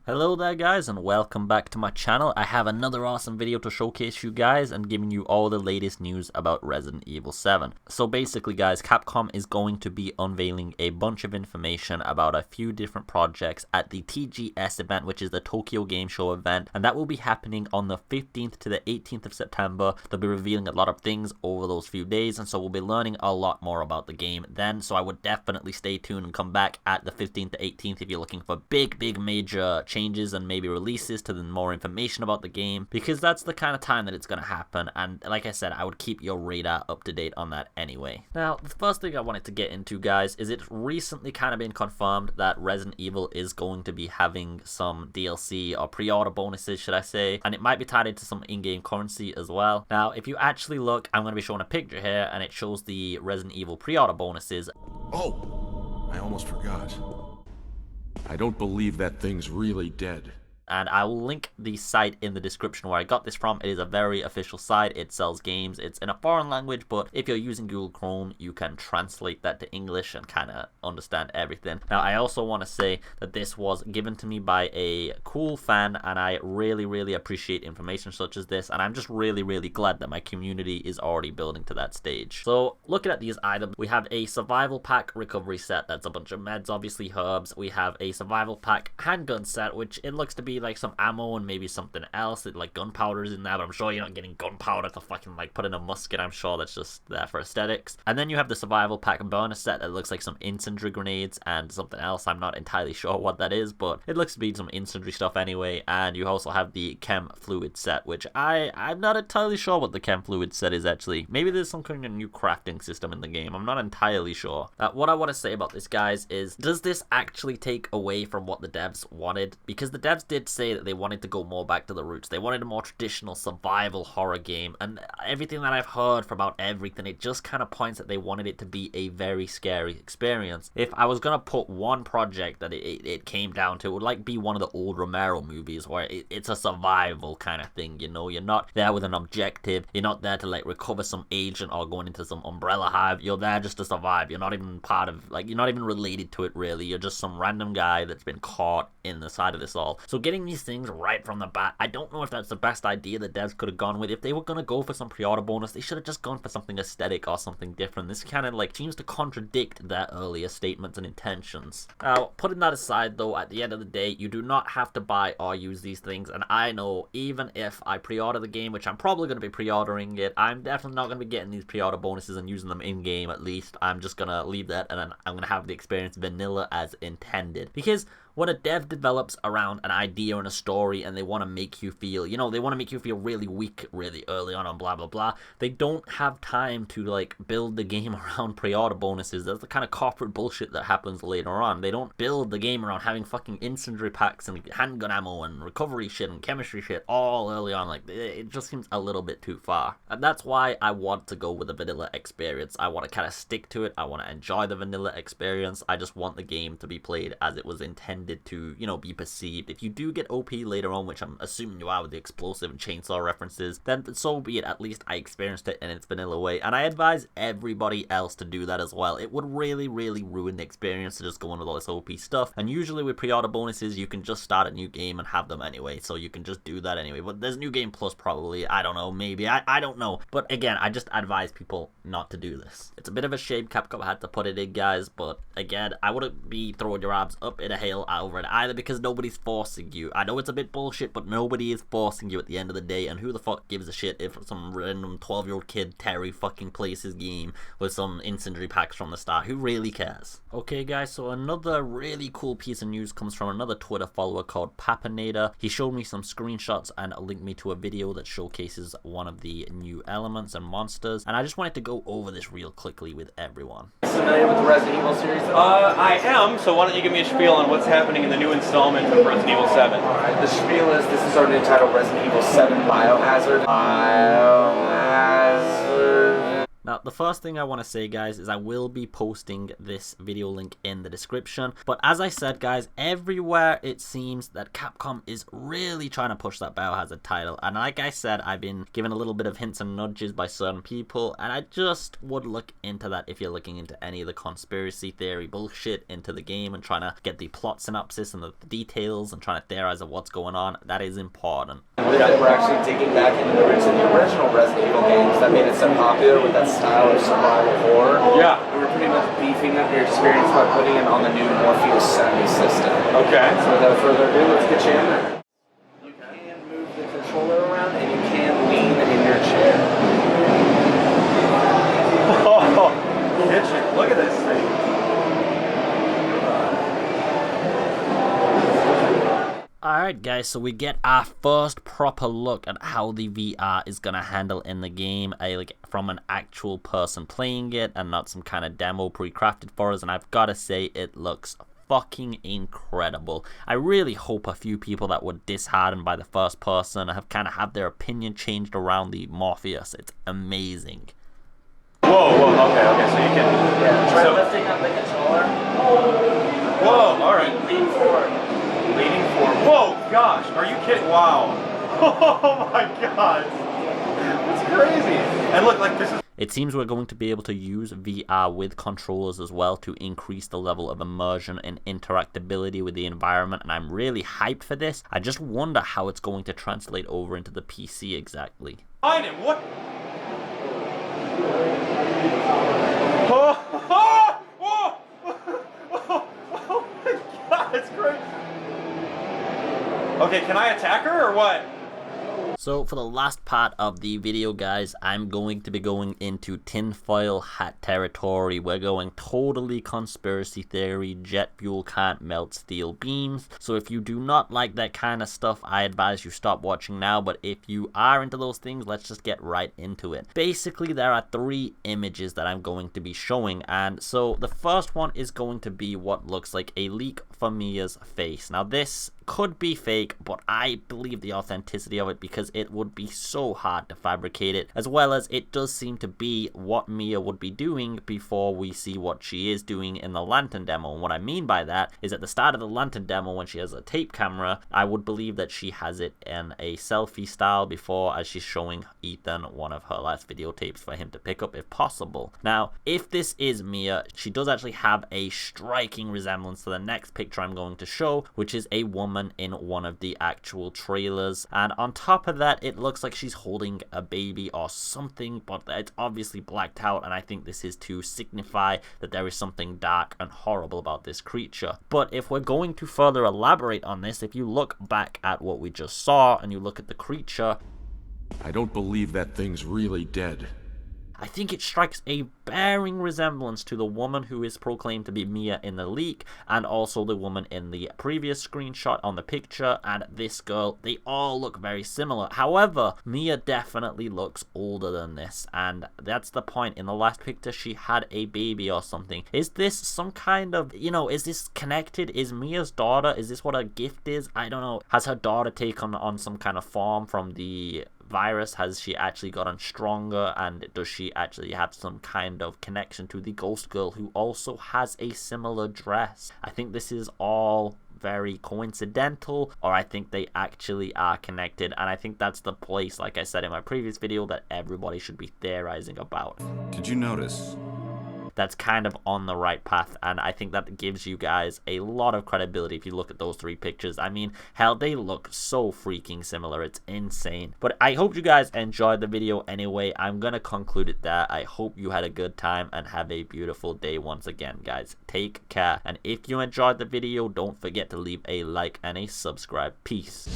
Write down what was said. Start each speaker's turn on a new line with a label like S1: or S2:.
S1: Hello there guys and welcome back to my channel. I have another awesome video to showcase you guys and giving you all the latest news about Resident Evil 7. So basically guys, Capcom is going to be unveiling a bunch of information about a few different projects at the TGS event, which is the Tokyo Game Show event, and that will be happening on the 15th to the 18th of September. They'll be revealing a lot of things over those few days, and so we'll be learning a lot more about the game then, so I would definitely stay tuned and come back at the 15th to 18th if you're looking for big major changes and maybe releases to the more information about the game, because that's the kind of time that it's going to happen, and like I said, I would keep your radar up to date on that anyway. Now, the first thing I wanted to get into, guys, is it's recently kind of been confirmed that Resident Evil is going to be having some DLC or pre-order bonuses, should I say, and it might be tied into some in-game currency as well. Now, if you actually look, I'm going to be showing a picture here, and it shows the Resident Evil pre-order bonuses.
S2: Oh, I almost forgot. I don't believe that thing's really dead.
S1: And I will link the site in the description where I got this from. It is a very official site. It sells games. It's in a foreign language, but if you're using Google Chrome, you can translate that to English and kind of understand everything. Now, I also want to say that this was given to me by a cool fan, and I really appreciate information such as this, and I'm just really glad that my community is already building to that stage. So, looking at these items, we have a survival pack recovery set. That's a bunch of meds, obviously herbs. We have a survival pack handgun set, which it looks to be like some ammo and maybe something else, like gunpowder's in there, but I'm sure you're not getting gunpowder to fucking like put in a musket. I'm sure that's just there for aesthetics. And then you have the survival pack burner set that looks like some incendiary grenades and something else. I'm not entirely sure what that is, but it looks to be some incendiary stuff anyway. And you also have the chem fluid set, which I'm not entirely sure what the chem fluid set is actually. Maybe there's some kind of new crafting system in the game. I'm not entirely sure. What I want to say about this, guys, is does this actually take away from what the devs wanted? Because the devs did say that they wanted to go more back to the roots. They wanted a more traditional survival horror game, and everything that I've heard from about everything, it just kind of points that they wanted it to be a very scary experience. If I was gonna put one project that it came down to, it would like be one of the old Romero movies where it's a survival kind of thing, you know? You're not there with an objective. You're not there to like recover some agent or going into some umbrella hive. You're there just to survive. You're not even part of, like, you're not even related to it really. You're just some random guy that's been caught in the side of this all. So getting these things right from the bat, I don't know if that's the best idea the devs could have gone with. If they were going to go for some pre-order bonus, they should have just gone for something aesthetic or something different. This kind of like seems to contradict their earlier statements and intentions. Now, putting that aside though, at the end of the day, you do not have to buy or use these things, and I know even if I pre-order the game, which I'm probably going to be pre-ordering it, I'm definitely not going to be getting these pre-order bonuses and using them in-game at least. I'm just going to leave that, and then I'm going to have the experience vanilla as intended. Because when a dev develops around an idea and a story and they want to make you feel, you know, they want to make you feel really weak really early on and blah blah, they don't have time to like build the game around pre-order bonuses. That's the kind of corporate bullshit that happens later on. They don't build the game around having fucking incendiary packs and handgun ammo and recovery shit and chemistry shit all early on. Like, it just seems a little bit too far. And that's why I want to go with a vanilla experience. I want to kind of stick to it. I want to enjoy the vanilla experience. I just want the game to be played as it was intended to, you know, be perceived. If you do get OP later on, which I'm assuming you are with the explosive and chainsaw references, then so be it. At least I experienced it in its vanilla way, and I advise everybody else to do that as well. It would really ruin the experience to just go in with all this OP stuff, and usually with pre-order bonuses, you can just start a new game and have them anyway, so you can just do that anyway. But there's New Game Plus probably, I don't know, maybe, I don't know. But again, I just advise people not to do this. It's a bit of a shame Capcom had to put it in, guys, but again, I wouldn't be throwing your arms up in a hail over it either, because nobody's forcing you. I know it's a bit bullshit, but nobody is forcing you at the end of the day, and who the fuck gives a shit if some random 12-year-old kid Terry fucking plays his game with some incendiary packs from the start? Who really cares? Okay guys, so another really cool piece of news comes from another Twitter follower called Papinator. He showed me some screenshots and linked me to a video that showcases one of the new elements and monsters, and I just wanted to go over this real quickly with everyone.
S3: Familiar with the Resident Evil series?
S4: I am, so why don't you give me a spiel on what's happening in the new installment of Resident Evil 7?
S3: Alright, the spiel is, this is our new title, Resident Evil 7 Biohazard.
S1: Now, Now, the first thing I want to say, guys, is I will be posting this video link in the description. But as I said, guys, everywhere it seems that Capcom is really trying to push that Biohazard title. And like I said, I've been given a little bit of hints and nudges by certain people, and I just would look into that if you're looking into any of the conspiracy theory bullshit into the game and trying to get the plot synopsis and the details and trying to theorize of what's going on. That is important.
S3: We're actually digging back into the roots of the original Resident Evil games that made it so popular with that style of survival horror.
S4: Yeah.
S3: And we're pretty much beefing up your experience by putting it on the new Morpheus 70 system.
S4: Okay.
S3: So without further ado, let's get you in there. You can move the controller around and you can lean in your chair.
S4: Oh, kitchen. Look at this thing.
S1: Alright guys, so we get our first proper look at how the VR is gonna handle in the game, like from an actual person playing it and not some kind of demo pre-crafted for us, and I've gotta say it looks fucking incredible. I really hope a few people that were disheartened by the first person have kind of had their opinion changed around the Morpheus. It's amazing.
S4: Whoa, okay, so you can...
S3: Yeah, try lifting up the controller.
S4: Whoa, alright.
S3: Lean forward.
S4: Leaning forward. Whoa, gosh, are you kidding? Wow. Oh my god. That's crazy. And look, like this is...
S1: It seems we're going to be able to use VR with controllers as well to increase the level of immersion and interactability with the environment, and I'm really hyped for this. I just wonder how it's going to translate over into the PC exactly.
S4: Behind him, what? Oh, oh my god, it's crazy. Okay, can I attack her or what?
S1: So for the last part of the video, guys, I'm going to be going into tinfoil hat territory. We're going totally conspiracy theory, jet fuel can't melt steel beams. So if you do not like that kind of stuff, I advise you stop watching now. But if you are into those things, let's just get right into it. Basically, there are 3 images that I'm going to be showing. And so the first one is going to be what looks like a leak for Mia's face. Now this could be fake, but I believe the authenticity of it because it would be so hard to fabricate it, as well as it does seem to be what Mia would be doing before we see what she is doing in the Lantern demo. And what I mean by that is at the start of the Lantern demo, when she has a tape camera, I would believe that she has it in a selfie style before, as she's showing Ethan one of her last videotapes for him to pick up if possible. Now, if this is Mia, she does actually have a striking resemblance to the next picture I'm going to show, which is a woman in one of the actual trailers, and on top of that it looks like she's holding a baby or something, but it's obviously blacked out, and I think this is to signify that there is something dark and horrible about this creature. But if we're going to further elaborate on this, if you look back at what we just saw and you look at the creature,
S2: I don't believe that thing's really dead.
S1: I think it strikes a bearing resemblance to the woman who is proclaimed to be Mia in the leak, and also the woman in the previous screenshot on the picture, and this girl. They all look very similar. However, Mia definitely looks older than this, and that's the point. In the last picture, she had a baby or something. Is this some kind of, is this connected? Is Mia's daughter, is this what a gift is? I don't know. Has her daughter taken on some kind of form from the virus? Has she actually gotten stronger, and does she actually have some kind of connection to the ghost girl who also has a similar dress? I think this is all very coincidental, or I think they actually are connected, and I think that's the place, like I said in my previous video, that everybody should be theorizing about.
S5: Did you notice?
S1: That's kind of on the right path, and I think that gives you guys a lot of credibility if you look at those 3 pictures. I mean, hell, they look so freaking similar. It's insane. But I hope you guys enjoyed the video anyway. I'm gonna conclude it there. I hope you had a good time and have a beautiful day once again, guys. Take care, and if you enjoyed the video, don't forget to leave a like and a subscribe. Peace.